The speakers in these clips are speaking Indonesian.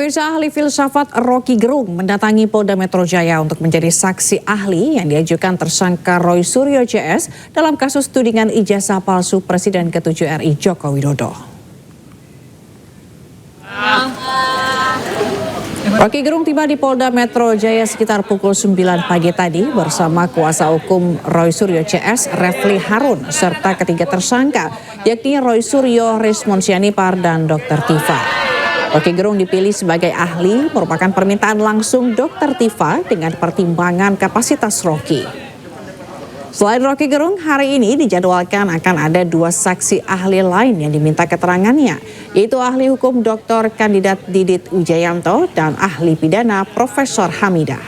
Pemirsa, ahli filsafat Rocky Gerung mendatangi Polda Metro Jaya untuk menjadi saksi ahli yang diajukan tersangka Roy Suryo CS dalam kasus tudingan ijazah palsu Presiden ke-7 RI Joko Widodo. Rocky Gerung tiba di Polda Metro Jaya sekitar pukul 9 pagi tadi bersama kuasa hukum Roy Suryo CS, Refli Harun, serta ketiga tersangka, yakni Roy Suryo, Rismon Sianipar, dan Dr. Tifa. Rocky Gerung dipilih sebagai ahli merupakan permintaan langsung Dr. Tifa dengan pertimbangan kapasitas Rocky. Selain Rocky Gerung, hari ini dijadwalkan akan ada dua saksi ahli lain yang diminta keterangannya, yaitu ahli hukum Dr. Kandidat Didit Wijayanto dan ahli pidana Profesor Hamidah.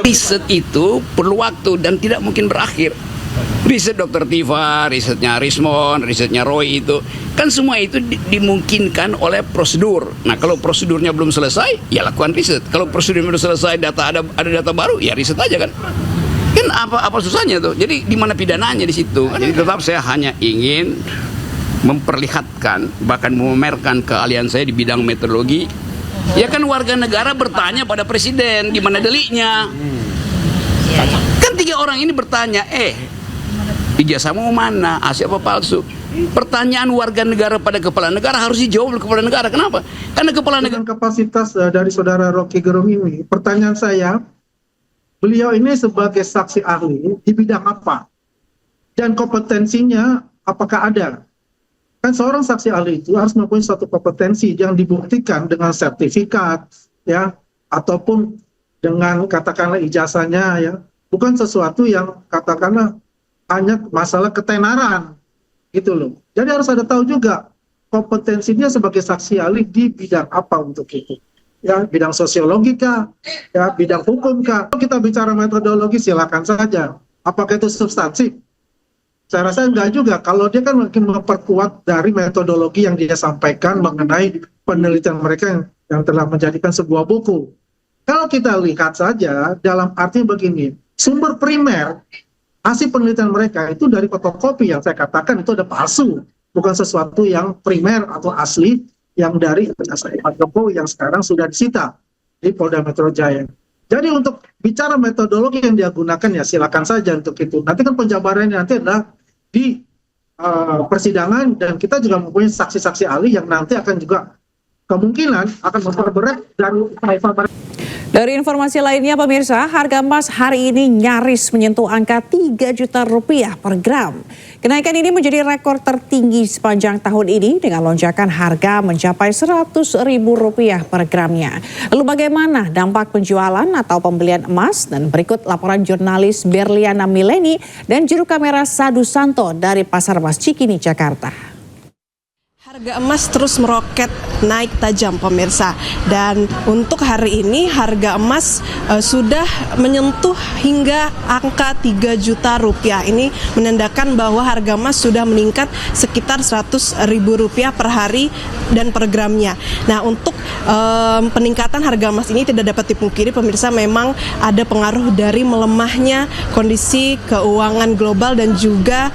Riset itu perlu waktu dan tidak mungkin berakhir. Riset Dr. Tifa, risetnya Rismon, risetnya Roy itu kan semua itu dimungkinkan oleh prosedur. Nah, kalau prosedurnya belum selesai, ya lakukan riset. Kalau prosedurnya belum selesai, ada data baru, ya riset aja kan. Kan apa susahnya tuh? Jadi di mana pidananya di situ? Jadi tetap saya hanya ingin memperlihatkan, bahkan memamerkan keahlian saya di bidang metodologi. Ya kan warga negara bertanya pada presiden di mana deliknya. Kan tiga orang ini bertanya, ijazahmu mana? Asli apa palsu? Pertanyaan warga negara pada kepala negara harus dijawab oleh kepala negara. Kenapa? Karena kepala negara. Dengan kapasitas dari saudara Rocky Gerung ini, pertanyaan saya, beliau ini sebagai saksi ahli di bidang apa? Dan kompetensinya apakah ada? Kan seorang saksi ahli itu harus mempunyai suatu kompetensi yang dibuktikan dengan sertifikat, ya, ataupun dengan katakanlah ijazahnya, ya, bukan sesuatu yang katakanlah hanya masalah ketenaran gitu loh. Jadi harus ada tahu juga kompetensinya sebagai saksi ahli di bidang apa untuk itu. Ya, bidang sosiologi kah? Ya, bidang hukum kah? Kalau kita bicara metodologi silakan saja. Apakah itu substansi? Saya rasa enggak juga. Kalau dia kan mungkin memperkuat dari metodologi yang dia sampaikan mengenai penelitian mereka yang telah menjadikan sebuah buku. Kalau kita lihat saja dalam arti begini, sumber primer hasil penelitian mereka itu dari fotokopi yang saya katakan itu ada palsu, bukan sesuatu yang primer atau asli yang dari ijazah Pak Jokowi yang sekarang sudah disita di Polda Metro Jaya. Jadi untuk bicara metodologi yang dia gunakan ya silakan saja untuk itu. Nanti kan penjabarannya nanti adalah di persidangan dan kita juga mempunyai saksi-saksi ahli yang nanti akan juga kemungkinan akan memperberat dari upaya. Dari informasi lainnya pemirsa, harga emas hari ini nyaris menyentuh angka 3 juta rupiah per gram. Kenaikan ini menjadi rekor tertinggi sepanjang tahun ini dengan lonjakan harga mencapai 100.000 rupiah per gramnya. Lalu bagaimana dampak penjualan atau pembelian emas? Dan berikut laporan jurnalis Berliana Mileni dan juru kamera Sadu Santo dari Pasar Emas Cikini, Jakarta. Harga emas terus meroket naik tajam pemirsa, dan untuk hari ini harga emas sudah menyentuh hingga angka 3 juta rupiah. Ini menandakan bahwa harga emas sudah meningkat sekitar 100.000 rupiah per hari dan per gramnya. Nah, untuk peningkatan harga emas ini tidak dapat dipungkiri pemirsa, memang ada pengaruh dari melemahnya kondisi keuangan global dan juga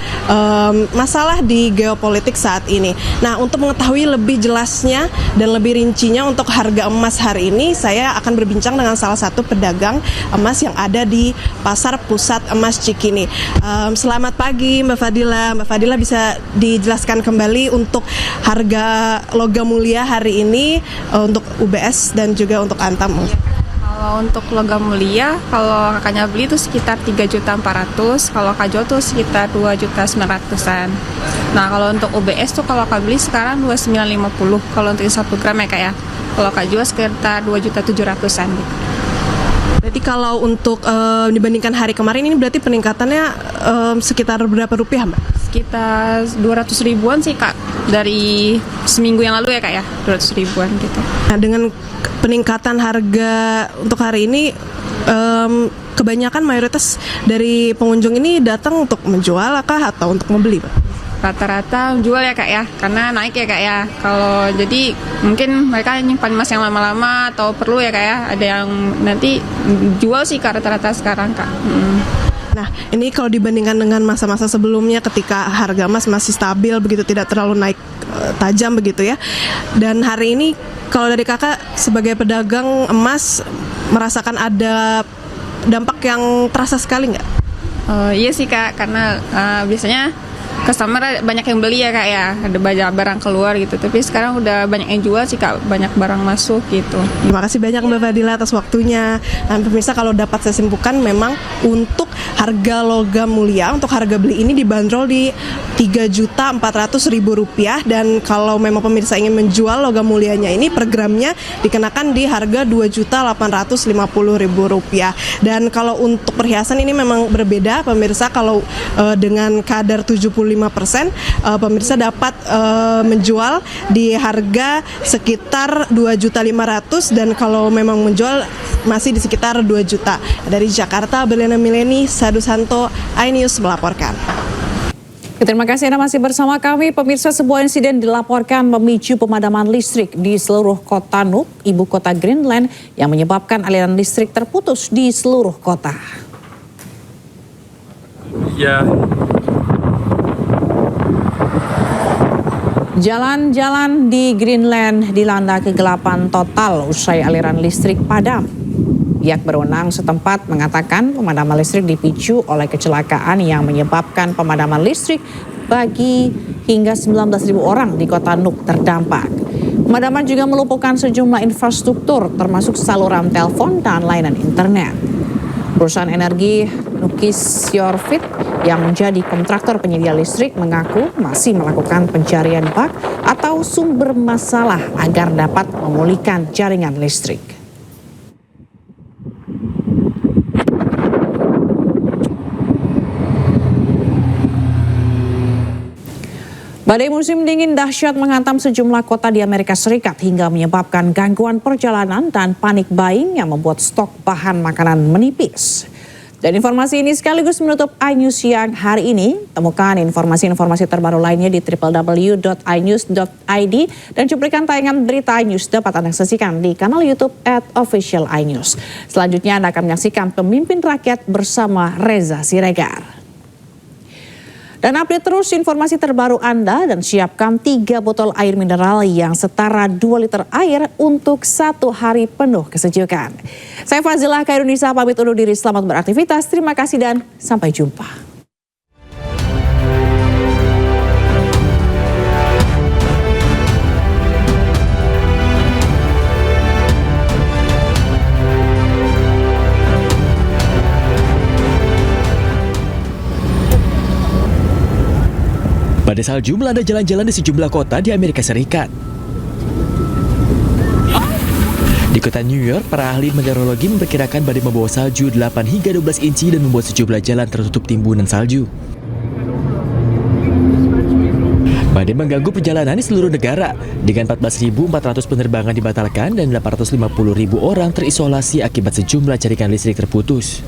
masalah di geopolitik saat ini. Nah, untuk mengetahui lebih jelasnya dan lebih rincinya untuk harga emas hari ini, saya akan berbincang dengan salah satu pedagang emas yang ada di Pasar Pusat Emas Cikini. Selamat pagi Mbak Fadila. Mbak Fadila bisa dijelaskan kembali untuk harga logam mulia hari ini untuk UBS dan juga untuk Antam? Kalau untuk logam mulia, kalau kakaknya beli itu sekitar 3.400.000, kalau kak jual tuh sekitar 2.900.000-an. Nah, kalau untuk UBS tuh kalau kak beli sekarang 2.950.000, kalau untuk 1 gram ya kak ya. Kalau kak jual sekitar 2.700.000-an gitu. Berarti kalau untuk dibandingkan hari kemarin ini berarti peningkatannya sekitar berapa rupiah Mbak? Sekitar 200 ribuan sih kak, dari seminggu yang lalu ya kak ya, 200 ribuan gitu. Nah, dengan peningkatan harga untuk hari ini, kebanyakan mayoritas dari pengunjung ini datang untuk menjual kah atau untuk membeli Pak? Rata-rata jual ya kak ya, karena naik ya kak ya. Kalau jadi mungkin mereka nyimpan emas yang lama-lama atau perlu ya kak ya, ada yang nanti jual sih kak rata-rata sekarang kak. Nah, ini kalau dibandingkan dengan masa-masa sebelumnya ketika harga emas masih stabil begitu, tidak terlalu naik tajam begitu ya. Dan hari ini kalau dari kakak sebagai pedagang emas merasakan ada dampak yang terasa sekali nggak? Iya sih Kak, karena biasanya customer banyak yang beli ya Kak ya, ada banyak barang keluar gitu. Tapi sekarang udah banyak yang jual sih Kak, banyak barang masuk gitu. Terima kasih banyak Mbak Fadila atas waktunya. Dan pemirsa, kalau dapat saya simpulkan memang untuk harga logam mulia, untuk harga beli ini dibanderol di Rp3.400.000, dan kalau memang pemirsa ingin menjual logam mulianya ini per gramnya dikenakan di harga Rp2.850.000. Dan kalau untuk perhiasan ini memang berbeda pemirsa, kalau dengan kadar 75%, pemirsa dapat menjual di harga sekitar 2.500.000, dan kalau memang menjual masih di sekitar 2 juta. Dari Jakarta, Berliana Mileni, Sadu Santo, iNews melaporkan. Terima kasih Anda masih bersama kami. Pemirsa, sebuah insiden dilaporkan memicu pemadaman listrik di seluruh kota Nuuk, ibu kota Greenland, yang menyebabkan aliran listrik terputus di seluruh kota. Ya. Jalan-jalan di Greenland dilanda kegelapan total usai aliran listrik padam. Pihak berwenang setempat mengatakan pemadaman listrik dipicu oleh kecelakaan yang menyebabkan pemadaman listrik bagi hingga 19.000 orang di kota Nuuk terdampak. Pemadaman juga melumpuhkan sejumlah infrastruktur termasuk saluran telepon dan layanan internet. Perusahaan energi Nukis Yorvit yang menjadi kontraktor penyedia listrik mengaku masih melakukan pencarian bug atau sumber masalah agar dapat memulihkan jaringan listrik. Badai musim dingin dahsyat menghantam sejumlah kota di Amerika Serikat hingga menyebabkan gangguan perjalanan dan panik buying yang membuat stok bahan makanan menipis. Dan informasi ini sekaligus menutup iNews siang hari ini. Temukan informasi-informasi terbaru lainnya di www.inews.id, dan cuplikan tayangan berita iNews dapat Anda saksikan di kanal YouTube @officialinews. Selanjutnya Anda akan menyaksikan Pemimpin Rakyat bersama Reza Siregar. Dan update terus informasi terbaru Anda dan siapkan 3 botol air mineral yang setara 2 liter air untuk 1 hari penuh kesejukan. Saya Fazilah Khairunisa pamit undur diri, selamat beraktivitas, terima kasih dan sampai jumpa. Badai salju melanda jalan-jalan di sejumlah kota di Amerika Serikat. Di kota New York, para ahli meteorologi memperkirakan badai membawa salju 8 hingga 12 inci dan membuat sejumlah jalan tertutup timbunan salju. Badai mengganggu perjalanan di seluruh negara, dengan 14.400 penerbangan dibatalkan dan 850.000 orang terisolasi akibat sejumlah jaringan listrik terputus.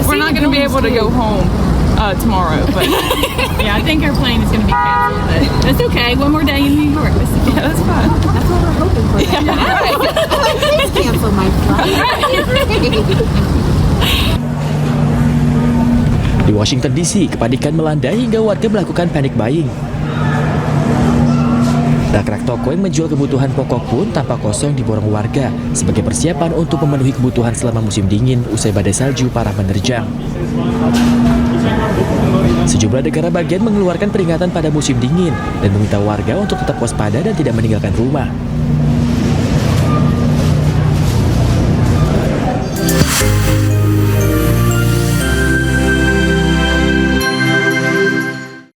We're not going to be able to go home tomorrow, but yeah, I think our plane is going to be canceled. But that's okay. One more day in New York. Yeah, that's fun. That's what we're hoping for. Yeah. Please cancel my flight. Di Washington DC, kepanikan melanda hingga warga melakukan panic buying. Rak-rak toko yang menjual kebutuhan pokok pun tampak kosong diborong warga sebagai persiapan untuk memenuhi kebutuhan selama musim dingin usai badai salju parah menerjang. Sejumlah negara bagian mengeluarkan peringatan pada musim dingin dan meminta warga untuk tetap waspada dan tidak meninggalkan rumah.